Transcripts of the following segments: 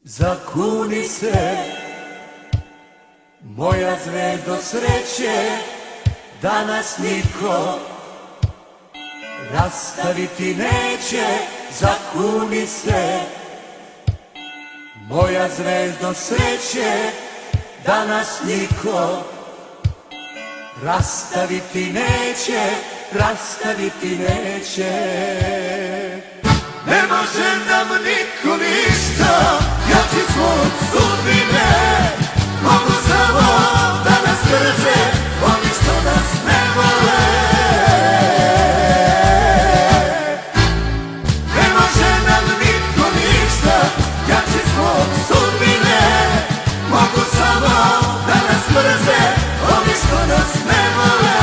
Zakuni se, moja zvezdo sreće, da nas niko rastaviti neće. Zakuni se, moja zvezdo sreće, da nas niko rastaviti neće, rastaviti neće. Ne može nam niko ništa, jači smo od sudbine. Mogu samo da nas mrze oni što nas ne vole. Ne može nam niko ništa, jači smo od sudbine. Mogu samo da nas mrze oni što nas ne vole.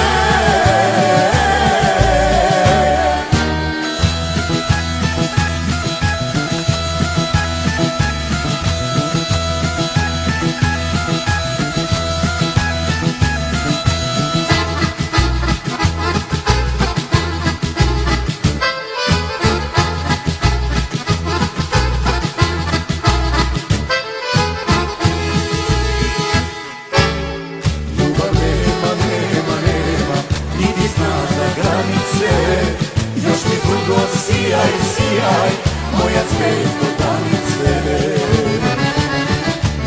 Još mi dugo sijaj, sijaj, moja zvezdo danice.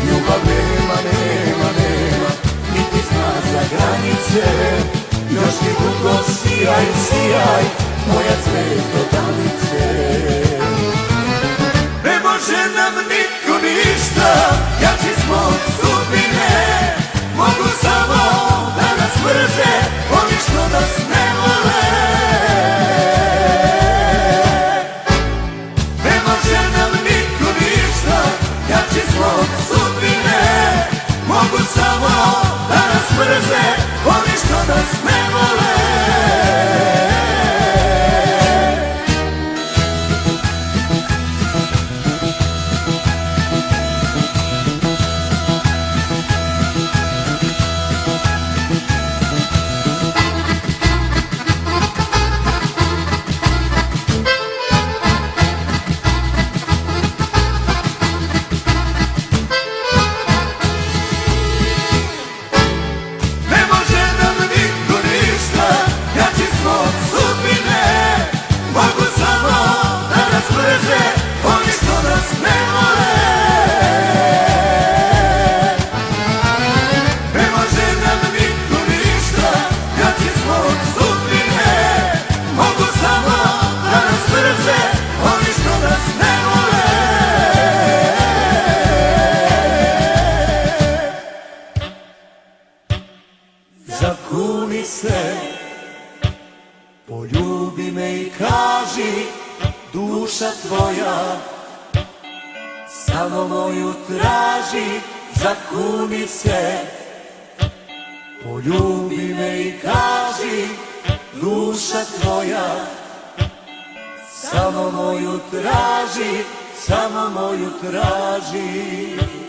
Ljubav nema, nema, nema, niti zna za granice. Još mi dugo sijaj, sijaj, moja zvezdo danice. Ne može nam niko ništa, jači smo od sudbine. Mogu samo da nas mrze oni što nas ne vole. Mogu samo da nas mrze oni što nas ne vole. Zakuni se, poljubi me i kaži, duša tvoja samo moju traži. Zakuni se, poljubi me i kaži, duša tvoja samo moju traži, samo moju traži.